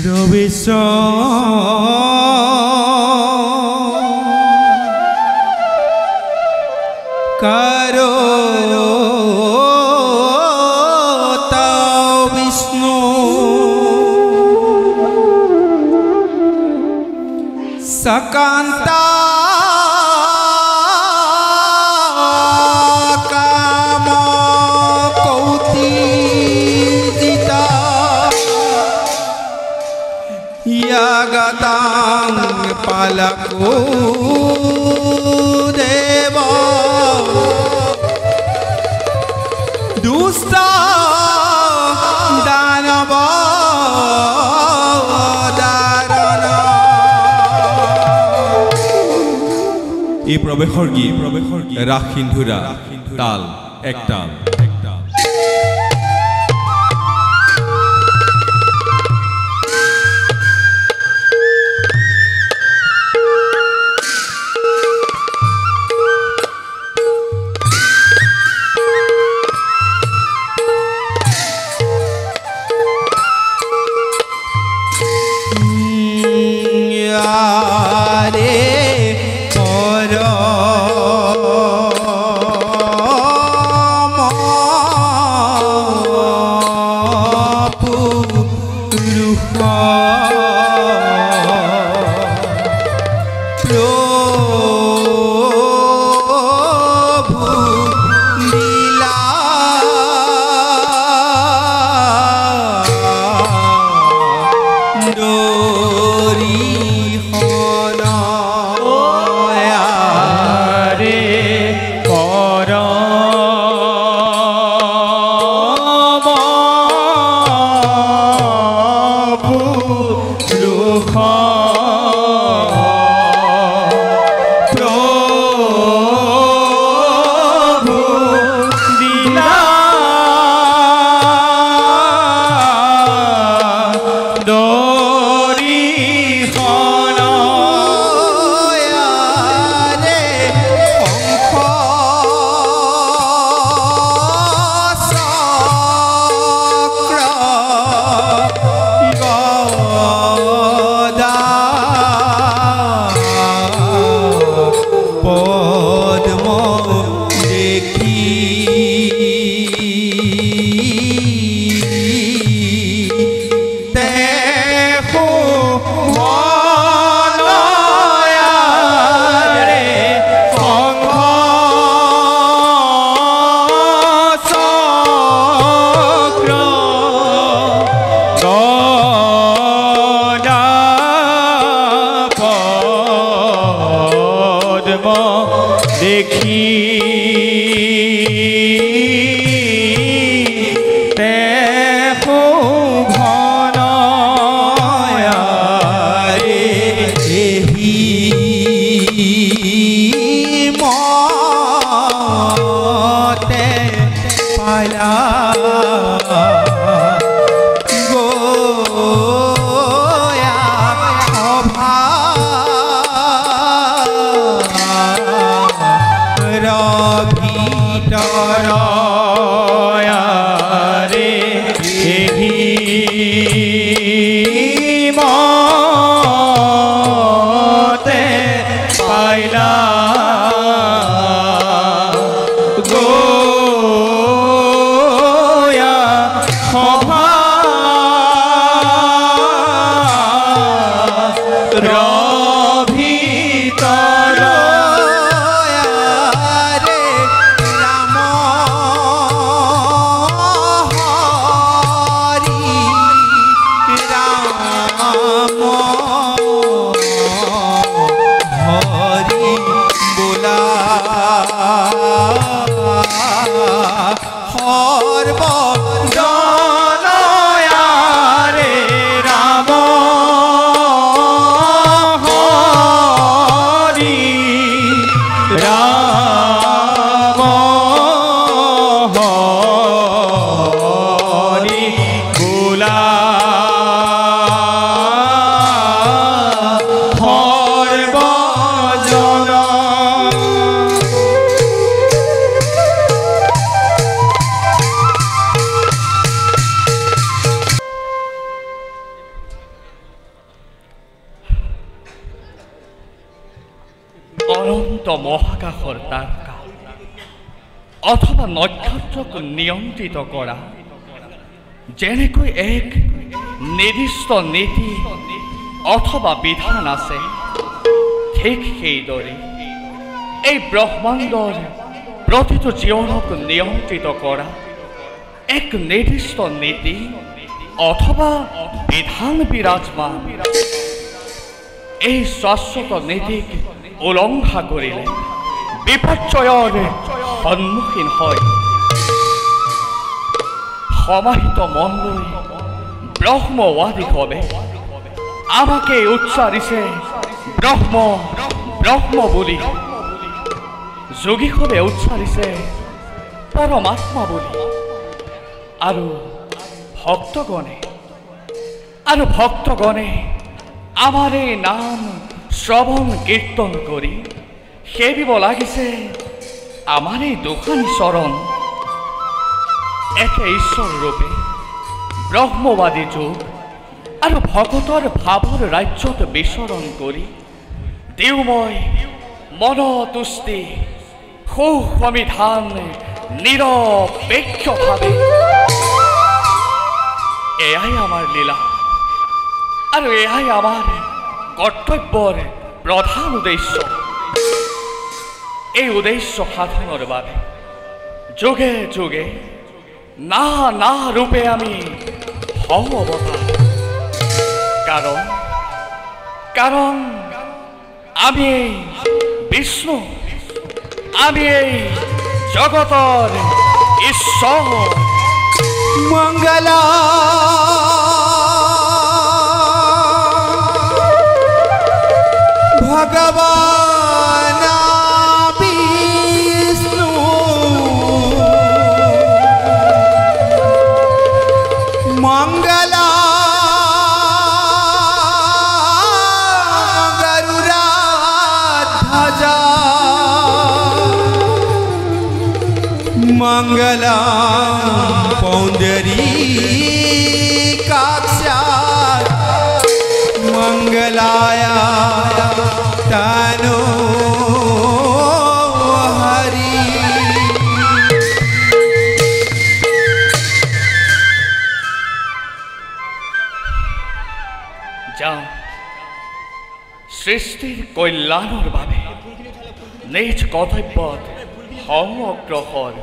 ৰবিশ্ব কাৰো তাও বিষ্ণু সকান্তা কাম কৌতিজিতা ইয়াগতাং পালকো দেব দুষ্ট দানব দারণ এই প্ৰবেশৰ গীত ৰাস সিন্ধুৰা তাল এক তাল প্ৰবাহিত মহাকাশৰ তাৰকা অথবা নক্ষত্ৰক নিয়ন্ত্ৰিত কৰা যেনেকৈ এক নিৰ্দিষ্ট নীতি অথবা বিধান আছে, ঠিক সেইদৰে এই ব্ৰহ্মাণ্ডৰ প্ৰতিটো জীৱনক নিয়ন্ত্ৰিত কৰা এক নিৰ্দিষ্ট নীতি অথবা বিধান বিৰাজমান। এই শাশ্বত নীতিক উলংঘা কৰিলে বিপৰ্যয়ৰ সন্মুখীন হয়। সমাহিত মন লৈ ব্ৰহ্মবাদীসকলে আমাকে উচ্চাৰিছে ব্ৰহ্ম ব্ৰহ্ম বুলি, যোগীসকলে উচ্চাৰিছে পৰমাত্মা বুলি, আৰু ভক্তগণে আমাৰ এই নাম শ্ৰৱণ কীৰ্তন কৰি সেবিব লাগিছে আমাৰ এই দুখানি চৰণ। একে ঈশ্বৰ ৰূপে ব্ৰহ্মবাদী যোগ আৰু ভকতৰ ভাৱৰ ৰাজ্যত বিচৰণ কৰি দেওময় মনতুষ্টি সুসমিধান নিৰপেক্ষভাৱে এয়াই আমাৰ লীলা আৰু এয়াই আমাৰ কৰ্তব্যৰ প্ৰধান উদ্দেশ্য। এই উদ্দেশ্য সাধনৰ বাবে যোগে যোগে না ৰূপে আমি হওঁ অৱতাৰ। কাৰণ আমি এই বিষ্ণু, আমি এই জগতৰ ঈশ্বৰ। মঙ্গলা ভগবান বিষ্ণু, মঙ্গলা গৰুড়ধ্বজা, মঙ্গলা পুণ্ডৰীকাক্ষা, মঙ্গলায়া তনো হৰি। যাওঁ সৃষ্টিৰ কল্যাণৰ বাবে নিজ কৰ্তব্যত অগ্ৰসৰ।